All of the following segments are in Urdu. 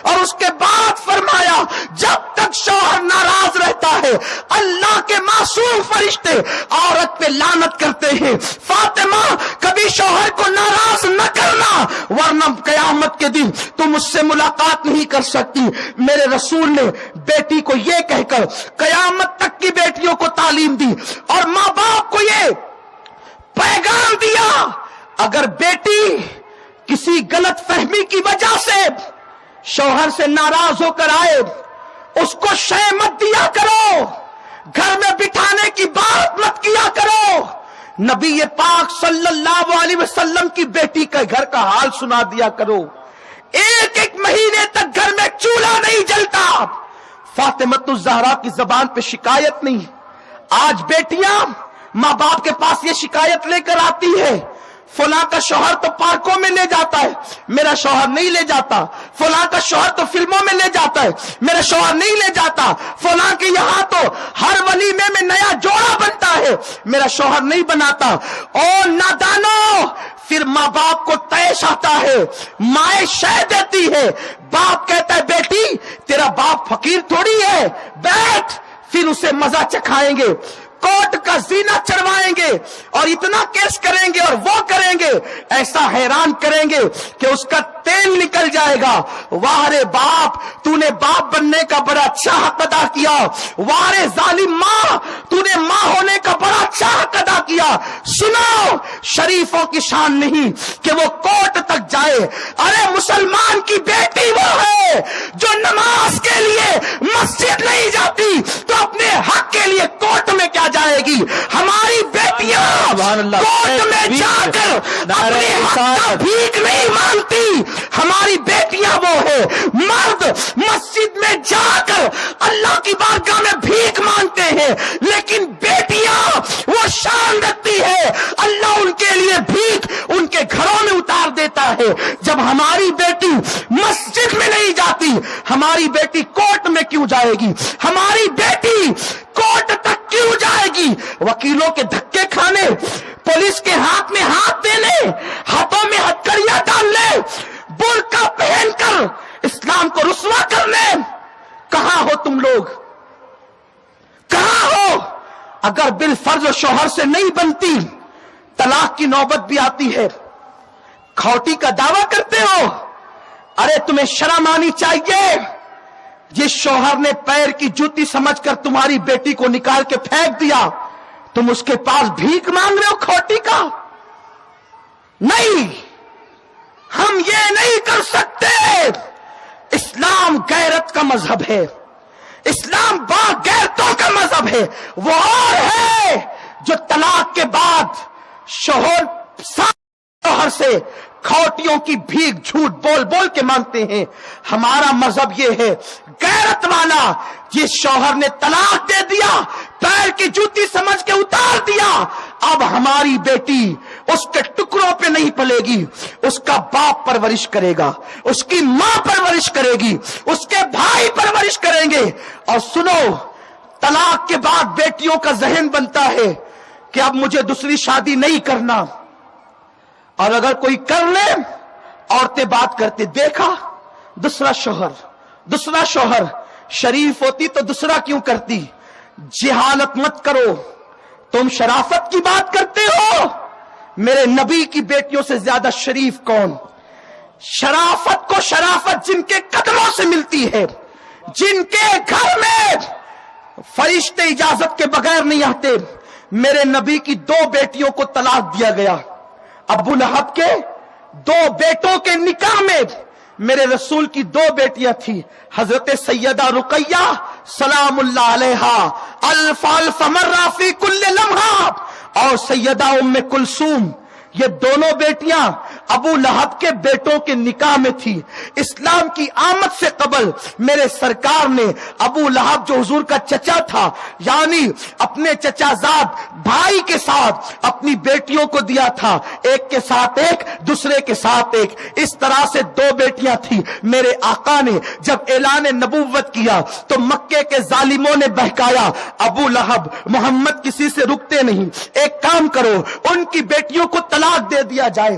اور اس کے بعد فرمایا جب تک شوہر ناراض رہتا ہے اللہ کے معصوم فرشتے عورت پہ لعنت کرتے ہیں، فاطمہ کبھی شوہر کو ناراض نہ کرنا ورنہ قیامت کے دن تم اس سے ملاقات نہیں کر سکتی۔ میرے رسول نے بیٹی کو یہ کہہ کر قیامت تک کی بیٹیوں کو تعلیم دی اور ماں باپ کو یہ پیغام دیا، اگر بیٹی کسی غلط فہمی کی وجہ سے شوہر سے ناراض ہو کر آئے اس کو شے مت دیا کرو، گھر میں بٹھانے کی بات مت کیا کرو۔ نبی پاک صلی اللہ علیہ وسلم کی بیٹی کا گھر کا حال سنا دیا کرو، ایک ایک مہینے تک گھر میں چولہا نہیں جلتا۔ فاطمہ الزہرا کی زبان پہ شکایت نہیں، آج بیٹیاں ماں باپ کے پاس یہ شکایت لے کر آتی ہے، فلاں کا شوہر تو پارکوں میں لے جاتا ہے میرا شوہر نہیں لے جاتا، فلاں کا شوہر تو فلموں میں لے جاتا ہے میرا شوہر نہیں لے جاتا، فلاں کے یہاں تو ہر ولیمے میں نیا جوڑا بنتا ہے میرا شوہر نہیں بناتا۔ او نادانو، پھر ماں باپ کو طیش آتا ہے، مائیں شے دیتی ہے، باپ کہتا ہے بیٹی تیرا باپ فقیر تھوڑی ہے، بیٹھ، پھر اسے مزہ چکھائیں گے، کوٹ کا زینہ چڑھوائیں گے اور اتنا کیس کریں گے اور وہ کریں گے، ایسا حیران کریں گے کہ اس کا تیل نکل جائے گا۔ واہ رے باپ، تو نے باپ بننے کا بڑا اچھا حق ادا کیا، واہ رے ظالم ماں، تو نے ماں ہونے کا بڑا اچھا حق ادا کیا۔ سنو، شریفوں کی شان نہیں کہ وہ کوٹ تک جائے، ارے مسلمان کی بیٹی وہ ہے جو نماز کے لیے مسجد نہیں جاتی تو اپنے حق کے لیے کوٹ میں کیا جائے گی؟ ہماری بیٹیاں کوٹ میں جا کر اپنے حق کا بھیک نہیں مانگتی، ہماری بیٹیاں وہ ہے مرد مسجد میں جا کر اللہ کی بارگاہ میں بھیک مانگتے ہیں، لیکن بیٹیاں وہ شان رکھتی ہے اللہ ان کے لیے بھیک ان کے گھروں میں اتار دیتا ہے۔ جب ہماری بیٹی مسجد میں نہیں جاتی ہماری بیٹی کوٹ میں کیوں جائے گی؟ ہماری بیٹی کوٹ تک کیوں جائے گی؟ وکیلوں کے دھکے کھانے، پولیس کے ہاتھ میں ہاتھ دینے، ہاتھوں میں ہتھکڑیاں ڈالنے، برقع پہن کر اسلام کو رسوا کرنے، کہاں ہو تم لوگ؟ کہاں ہو؟ اگر بالفرض شوہر سے نہیں بنتی طلاق کی نوبت بھی آتی ہے، کھوٹی کا دعویٰ کرتے ہو؟ ارے تمہیں شرم آنی چاہیے، جس شوہر نے پیر کی جوتی سمجھ کر تمہاری بیٹی کو نکال کے پھینک دیا تم اس کے پاس بھیک مانگ رہے ہو کھوٹی کا؟ نہیں، ہم یہ نہیں کر سکتے۔ اسلام غیرت کا مذہب ہے، اسلام با غیرتوں کا مذہب ہے۔ وہ اور ہے جو طلاق کے بعد شوہر سے کھوٹیوں کی بھیک جھوٹ بول بول کے مانگتے ہیں۔ ہمارا مذہب یہ ہے غیرت والا، جس شوہر نے طلاق دے دیا، پیر کی جوتی سمجھ کے اتار دیا، اب ہماری بیٹی اس کے ٹکڑوں پہ نہیں پلے گی، اس کا باپ پرورش کرے گا، اس کی ماں پرورش کرے گی، اس کے بھائی پرورش کریں گے۔ اور سنو، طلاق کے بعد بیٹیوں کا ذہن بنتا ہے کہ اب مجھے دوسری شادی نہیں کرنا، اور اگر کوئی کر لے عورتیں بات کرتے دیکھا دوسرا شوہر شریف ہوتی تو دوسرا کیوں کرتی؟ جہالت مت کرو، تم شرافت کی بات کرتے ہو، میرے نبی کی بیٹیوں سے زیادہ شریف کون؟ شرافت کو شرافت جن کے قدموں سے ملتی ہے، جن کے گھر میں فرشتے اجازت کے بغیر نہیں آتے۔ میرے نبی کی 2 بیٹیوں کو طلاق دیا گیا، ابو لہب کے 2 بیٹوں کے نکاح میں میرے رسول کی 2 بیٹیاں تھیں، حضرت سیدہ رقیہ سلام اللہ علیہا الف الف مرہ فی کل لمحہ، اور سیدہ ام کلثوم، یہ دونوں بیٹیاں ابو لہب کے بیٹوں کے نکاح میں تھی۔ اسلام کی آمد سے قبل میرے سرکار نے ابو لہب جو حضور کا چچا تھا، یعنی اپنے چچا زاد بھائی کے ساتھ اپنی بیٹیوں کو دیا تھا، ایک کے ساتھ ایک، دوسرے کے ساتھ ایک، اس طرح سے 2 بیٹیاں تھیں۔ میرے آقا نے جب اعلان نبوت کیا تو مکے کے ظالموں نے بہکایا، ابو لہب محمد کسی سے رکتے نہیں، ایک کام کرو ان کی بیٹیوں کو طلاق دے دیا جائے۔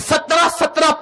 17